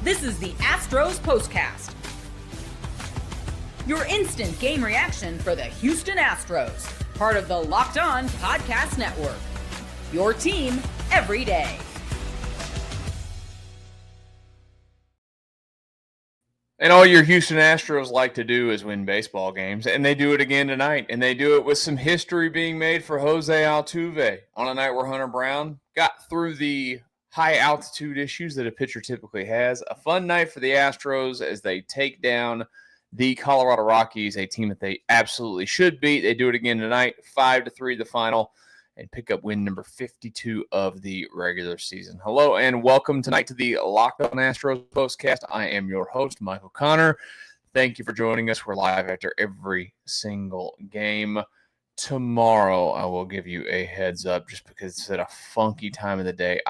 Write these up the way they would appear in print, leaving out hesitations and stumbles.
This is the Astros Postcast, your instant game reaction for the Houston Astros, part of the Locked On Podcast Network, your team every day. And all your Houston Astros like to do is win baseball games, and they do it again tonight, and they do it with some history being made for Jose Altuve on a night where Hunter Brown got through the high-altitude issues that a pitcher typically has. A fun night for the Astros as they take down the Colorado Rockies, a team that they absolutely should beat. They do it again tonight, 5-3 the final, and pick up win number 52 of the regular season. Hello and welcome tonight to the Locked On Astros Postcast. I am your host, Michael Connor. Thank you for joining us. We're live after every single game. Tomorrow, I will give you a heads up just because it's at a funky time of the day.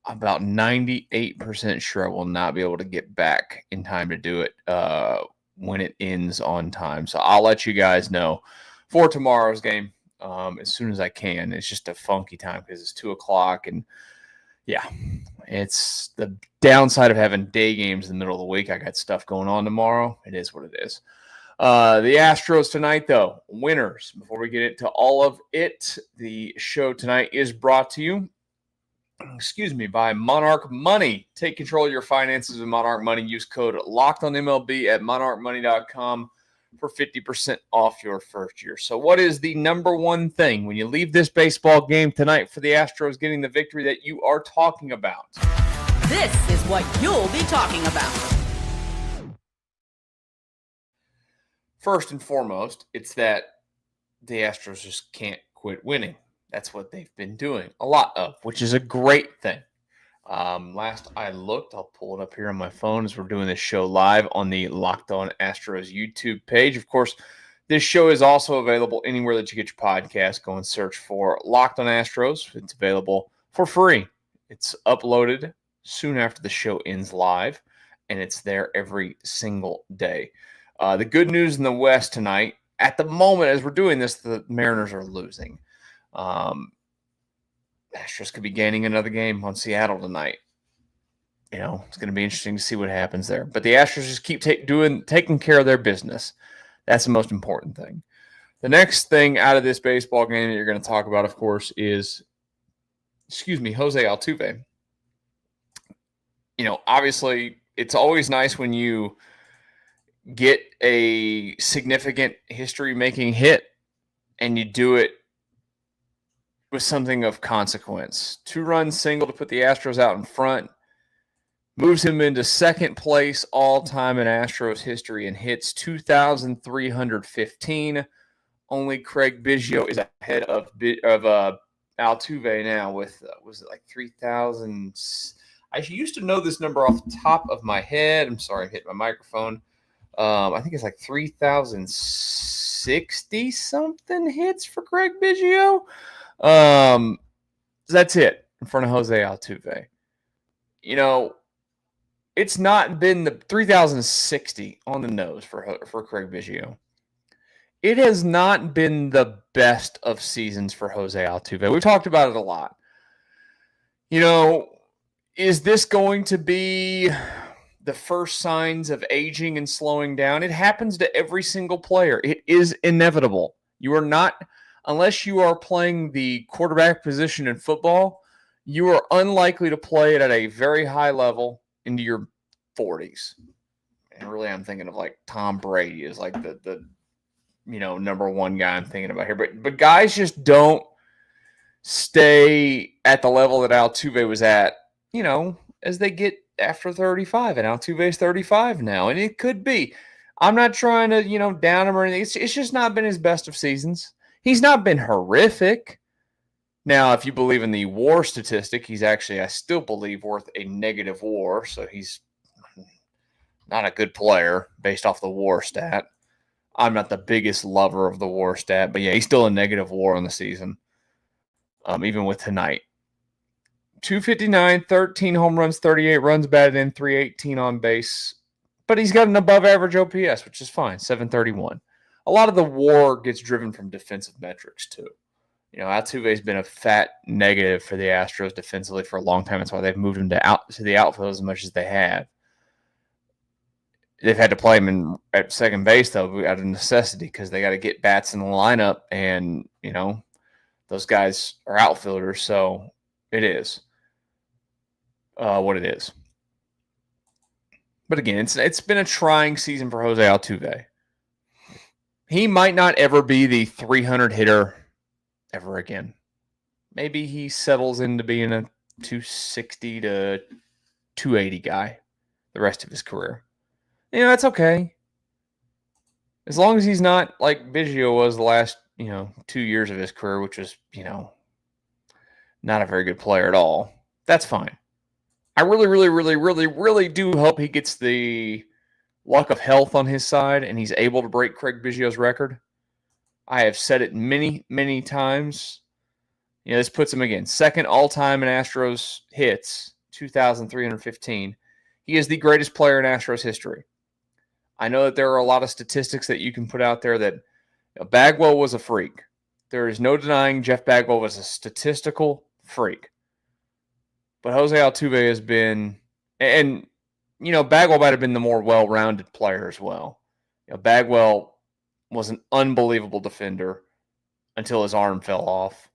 About 98% sure I will not be able to get back in time to do it when it ends on time. So I'll let you guys know for tomorrow's game as soon as I can. It's just a funky time because it's 2 o'clock. And yeah, it's the downside of having day games in the middle of the week. I got stuff going on tomorrow. It is what it is. The Astros tonight, though, winners. Before we get into all of it, the show tonight is brought to you by Monarch Money. Take control of your finances with Monarch Money. Use code LOCKEDONMLB at monarchmoney.com for 50% off your first year. So what is the number one thing when you leave this baseball game tonight for the Astros getting the victory that you are talking about? This is what you'll be talking about. First and foremost, it's that the Astros just can't quit winning. That's what they've been doing a lot of, which is a great thing. Last I looked, I'll pull it up here on my phone as we're doing this show live on the Locked On Astros YouTube page. Of course, this show is also available anywhere that you get your podcast. Go and search for Locked On Astros. It's available for free. It's uploaded soon after the show ends live, and it's there every single day. The good news in the West tonight, at the moment as we're doing this, the Mariners are losing. Astros could be gaining another game on Seattle tonight. You know, it's going to be interesting to see what happens there. But the Astros just keep taking care of their business. That's the most important thing. The next thing out of this baseball game that you're going to talk about, of course, is, Jose Altuve. You know, obviously, it's always nice when you get a significant history-making hit and you do it with something of consequence. 2-run single to put the Astros out in front. Moves him into second place all-time in Astros history and hits 2,315. Only Craig Biggio is ahead of Altuve now with, was it like 3,000? I used to know this number off the top of my head. I'm sorry, I hit my microphone. I think it's like 3,060-something hits for Craig Biggio. That's it in front of Jose Altuve. You know, it's not been the 3,060 on the nose for Craig Biggio. It has not been the best of seasons for Jose Altuve. We've talked about it a lot. You know, is this going to be the first signs of aging and slowing down? It happens to every single player. It is inevitable. You are not... Unless you are playing the quarterback position in football, you are unlikely to play it at a very high level into your 40s. And really, I'm thinking of like Tom Brady is like the number one guy I'm thinking about here. But guys just don't stay at the level that Altuve was at, you know, as they get after 35. And Altuve's 35 now. And it could be. I'm not trying to, down him or anything. It's just not been his best of seasons. He's not been horrific. Now, if you believe in the WAR statistic, he's actually, I still believe, worth a negative WAR. So he's not a good player based off the WAR stat. I'm not the biggest lover of the WAR stat, but yeah, he's still a negative WAR on the season, even with tonight. 259, 13 home runs, 38 runs batted in, 318 on base. But he's got an above-average OPS, which is fine, 731. A lot of the WAR gets driven from defensive metrics, too. Altuve's been a fat negative for the Astros defensively for a long time. That's why they've moved him to the outfield as much as they have. They've had to play him at second base, though, out of necessity because they got to get bats in the lineup, and, those guys are outfielders, so it is what it is. But again, it's been a trying season for Jose Altuve. He might not ever be the 300 hitter ever again. Maybe he settles into being a 260 to 280 guy the rest of his career. That's okay. As long as he's not like Biggio was the last, 2 years of his career, which was, not a very good player at all. That's fine. I really, really, really, really, really do hope he gets the luck of health on his side and he's able to break Craig Biggio's record. I have said it many, many times. This puts him again second all-time in Astros hits, 2,315. He is the greatest player in Astros history. I know that there are a lot of statistics that you can put out there that Bagwell was a freak. There is no denying Jeff Bagwell was a statistical freak. But Jose Altuve has been, and Bagwell might have been the more well-rounded player as well. Bagwell was an unbelievable defender until his arm fell off.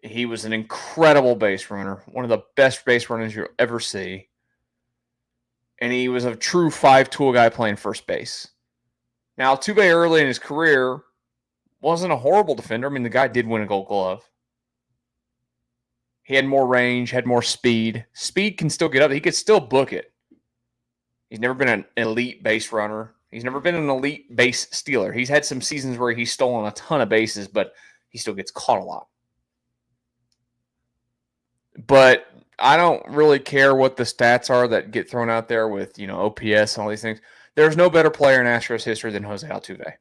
He was an incredible base runner, one of the best base runners you'll ever see. And he was a true five-tool guy playing first base. Now, Altuve early in his career wasn't a horrible defender. I mean, the guy did win a Gold Glove. He had more range, had more speed. Speed can still get up. He could still book it. He's never been an elite base runner. He's never been an elite base stealer. He's had some seasons where he's stolen a ton of bases, but he still gets caught a lot. But I don't really care what the stats are that get thrown out there with, OPS and all these things. There's no better player in Astros history than Jose Altuve.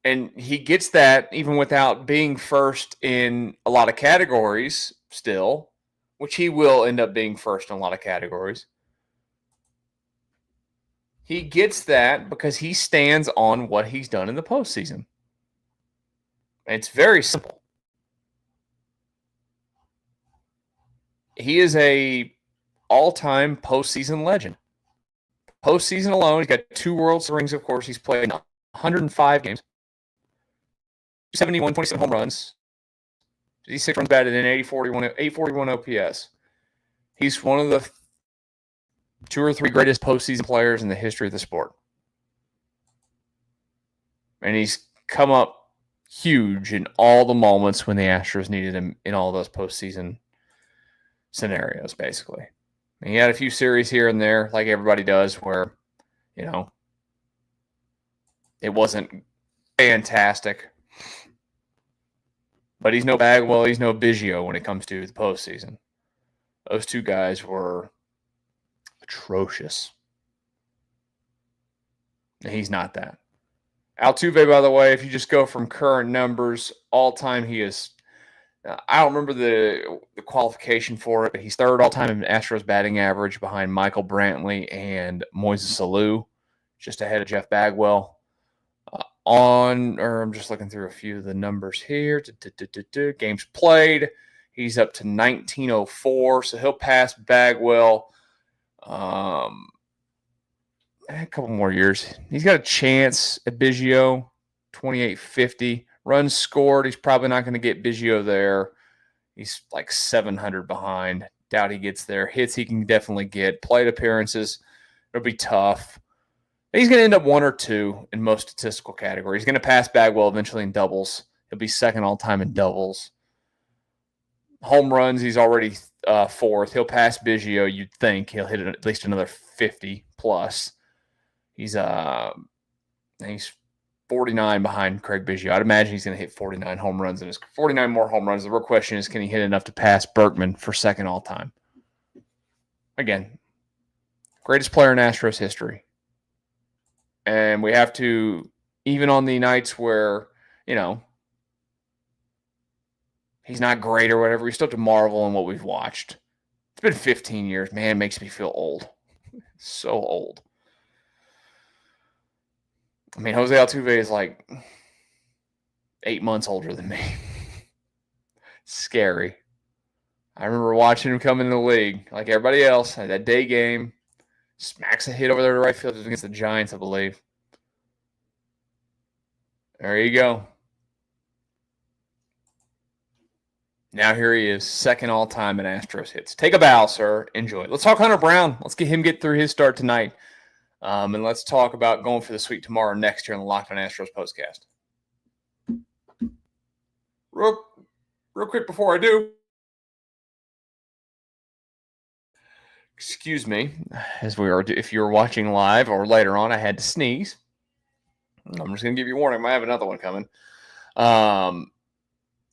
And he gets that even without being first in a lot of categories still, which he will end up being first in a lot of categories. He gets that because he stands on what he's done in the postseason. It's very simple. He is a all-time postseason legend. Postseason alone, he's got 2 World Series rings, of course. He's played 105 games. 71, 27 home runs. 86 runs batted in 841 OPS. He's one of the 2 or 3 greatest postseason players in the history of the sport. And he's come up huge in all the moments when the Astros needed him in all those postseason scenarios, basically. And he had a few series here and there, like everybody does, where, it wasn't fantastic. But he's no Bagwell, he's no Biggio when it comes to the postseason. Those 2 guys were atrocious. And he's not that. Altuve, by the way, if you just go from current numbers, all-time he is, I don't remember the qualification for it, but he's 3rd all-time in Astros batting average behind Michael Brantley and Moises Alou, just ahead of Jeff Bagwell. I'm just looking through a few of the numbers here. Games played. He's up to 1904, so he'll pass Bagwell a couple more years. He's got a chance at Biggio, 2850. Runs scored, he's probably not going to get Biggio there. He's like 700 behind. Doubt he gets there. Hits he can definitely get. Plate appearances, it'll be tough. He's going to end up 1 or 2 in most statistical categories. He's going to pass Bagwell eventually in doubles. He'll be 2nd all-time in doubles. Home runs, he's already 4th. He'll pass Biggio, you'd think. He'll hit at least another 50 plus. He's 49 behind Craig Biggio. I'd imagine he's going to hit 49 home runs and 49 more home runs. The real question is, can he hit enough to pass Berkman for 2nd all-time? Again, greatest player in Astros history. And we have to, even on the nights where, he's not great or whatever, we still have to marvel in what we've watched. It's been 15 years. Man, it makes me feel old. So old. I mean, Jose Altuve is like 8 months older than me. Scary. I remember watching him come in the league like everybody else. Had that day game. Smacks a hit over there to right field against the Giants, I believe. There you go. Now here he is, second all-time in Astros hits. Take a bow, sir. Enjoy. Let's talk Hunter Brown. Let's get through his start tonight. And let's talk about going for the sweep tomorrow next year on the Locked On Astros Postcast. Real quick before I do. Excuse me, if you're watching live or later on, I had to sneeze. I'm just going to give you a warning. I might have another one coming.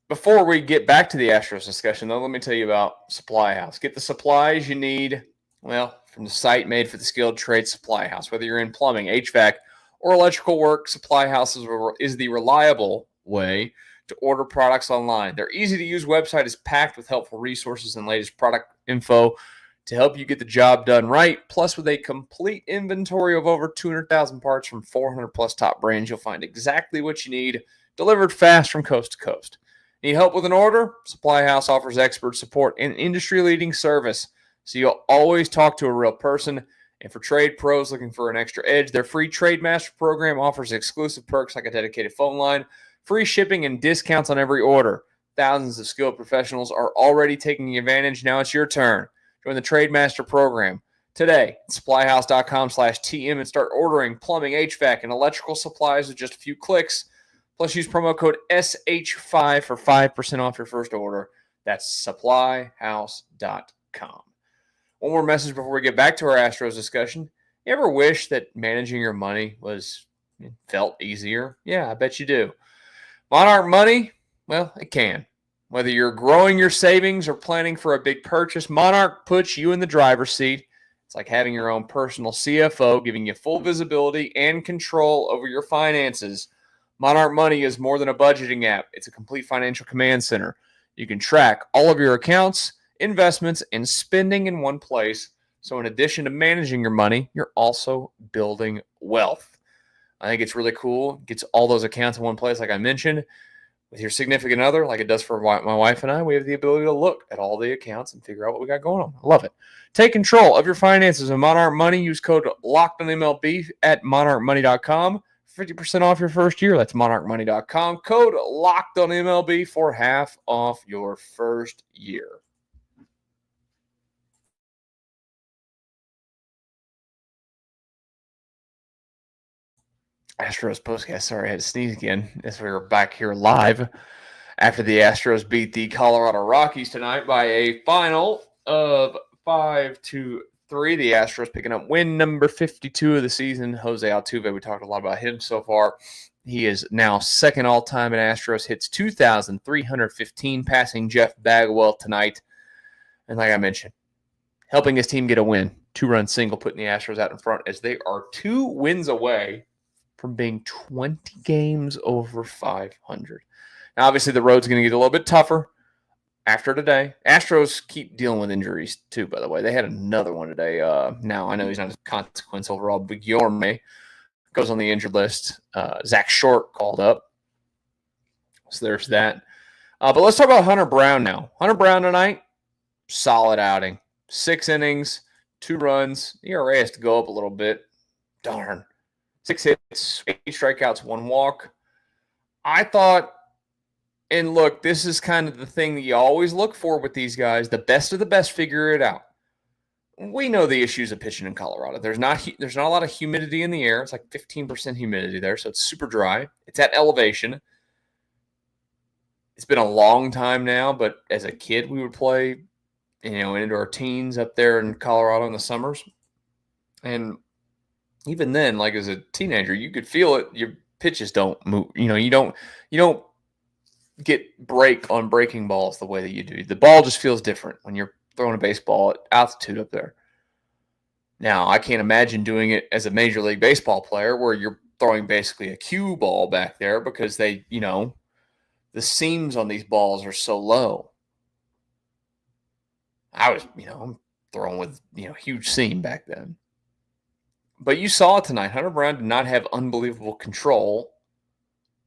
Before we get back to the Astros discussion, though, let me tell you about Supply House. Get the supplies you need, from the site made for the skilled trade, Supply House. Whether you're in plumbing, HVAC, or electrical work, Supply House is the reliable way to order products online. Their easy-to-use website is packed with helpful resources and latest product info to help you get the job done right. Plus, with a complete inventory of over 200,000 parts from 400-plus top brands, you'll find exactly what you need, delivered fast from coast to coast. Need help with an order? Supply House offers expert support and industry-leading service, so you'll always talk to a real person. And for trade pros looking for an extra edge, their free Trade Master program offers exclusive perks like a dedicated phone line, free shipping, and discounts on every order. Thousands of skilled professionals are already taking advantage. Now it's your turn. Join the Trade Master program today at supplyhouse.com/TM and start ordering plumbing, HVAC, and electrical supplies with just a few clicks. Plus, use promo code SH5 for 5% off your first order. That's supplyhouse.com. One more message before we get back to our Astros discussion. You ever wish that managing your money felt easier? Yeah, I bet you do. Monarch Money, it can. Whether you're growing your savings or planning for a big purchase, Monarch puts you in the driver's seat. It's like having your own personal CFO, giving you full visibility and control over your finances. Monarch Money is more than a budgeting app. It's a complete financial command center. You can track all of your accounts, investments, and spending in one place. So in addition to managing your money, you're also building wealth. I think it's really cool. It gets all those accounts in one place, like I mentioned. With your significant other, like it does for my wife and I, we have the ability to look at all the accounts and figure out what we got going on. I love it. Take control of your finances with Monarch Money. Use code LOCKEDONMLB at monarchmoney.com. 50% off your first year. That's monarchmoney.com. Code LOCKEDONMLB for half off your first year. Astros Postcast. Sorry, I had to sneeze again as we were back here live after the Astros beat the Colorado Rockies tonight by a final of 5-3. The Astros picking up win number 52 of the season. Jose Altuve, we talked a lot about him so far. He is now second all-time in Astros hits, 2,315, passing Jeff Bagwell tonight. And like I mentioned, helping his team get a win. 2-run single, putting the Astros out in front as they are 2 wins away from being 20 games over 500. Now, obviously, the road's going to get a little bit tougher after today. Astros keep dealing with injuries, too, by the way. They had another one today. Now, I know he's not a consequence overall, but Guillorme goes on the injured list. Zach Short called up. So there's that. But let's talk about Hunter Brown now. Hunter Brown tonight, solid outing. 6 innings, 2 runs. ERA has to go up a little bit. Darn. 6 hits, 8 strikeouts, 1 walk. I thought, and look, this is kind of the thing that you always look for with these guys. The best of the best figure it out. We know the issues of pitching in Colorado. There's not a lot of humidity in the air. It's like 15% humidity there, so it's super dry. It's at elevation. It's been a long time now, but as a kid, we would play, into our teens up there in Colorado in the summers. And even then, like as a teenager, you could feel it. Your pitches don't move. You don't get break on breaking balls the way that you do. The ball just feels different when you're throwing a baseball at altitude up there. Now, I can't imagine doing it as a Major League Baseball player where you're throwing basically a cue ball back there because they, the seams on these balls are so low. I was, I'm throwing with, huge seam back then. But you saw it tonight. Hunter Brown did not have unbelievable control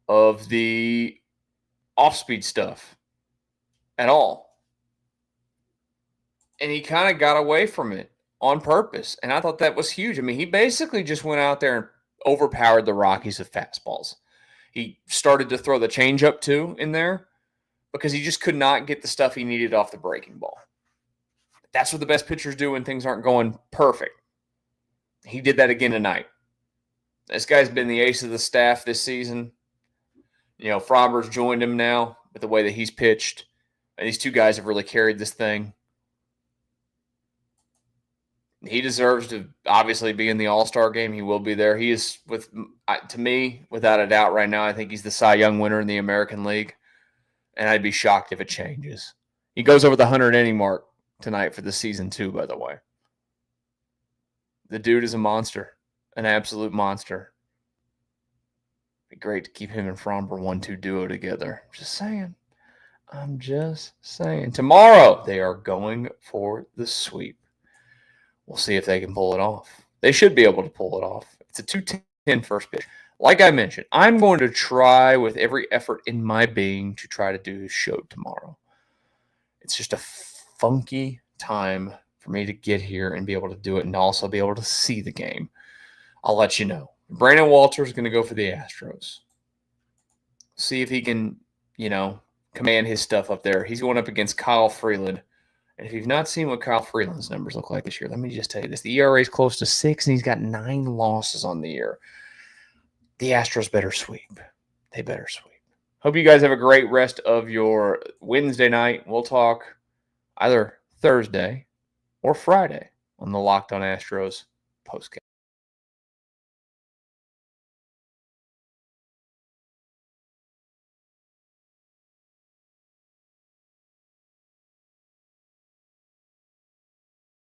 of the off-speed stuff at all. And he kind of got away from it on purpose. And I thought that was huge. I mean, he basically just went out there and overpowered the Rockies with fastballs. He started to throw the changeup too in there because he just could not get the stuff he needed off the breaking ball. That's what the best pitchers do when things aren't going perfect. He did that again tonight. This guy's been the ace of the staff this season. You know, Frommer's joined him now with the way that he's pitched. And these two guys have really carried this thing. He deserves to obviously be in the All-Star game. He will be there. He is, to me, without a doubt right now, I think he's the Cy Young winner in the American League. And I'd be shocked if it changes. He goes over the 100-inning mark tonight for the season too, by the way. The dude is a monster, an absolute monster. It'd be great to keep him and Fromber 1-2 duo together. Just saying. I'm just saying. Tomorrow, they are going for the sweep. We'll see if they can pull it off. They should be able to pull it off. It's a 2-10 first pitch. Like I mentioned, I'm going to try with every effort in my being to try to do his show tomorrow. It's just a funky time for me to get here and be able to do it and also be able to see the game. I'll let you know. Brandon Walter is going to go for the Astros. See if he can, command his stuff up there. He's going up against Kyle Freeland. And if you've not seen what Kyle Freeland's numbers look like this year, let me just tell you this. The ERA is close to 6, and he's got 9 losses on the year. The Astros better sweep. They better sweep. Hope you guys have a great rest of your Wednesday night. We'll talk either Thursday or Friday on the Locked On Astros Postcast.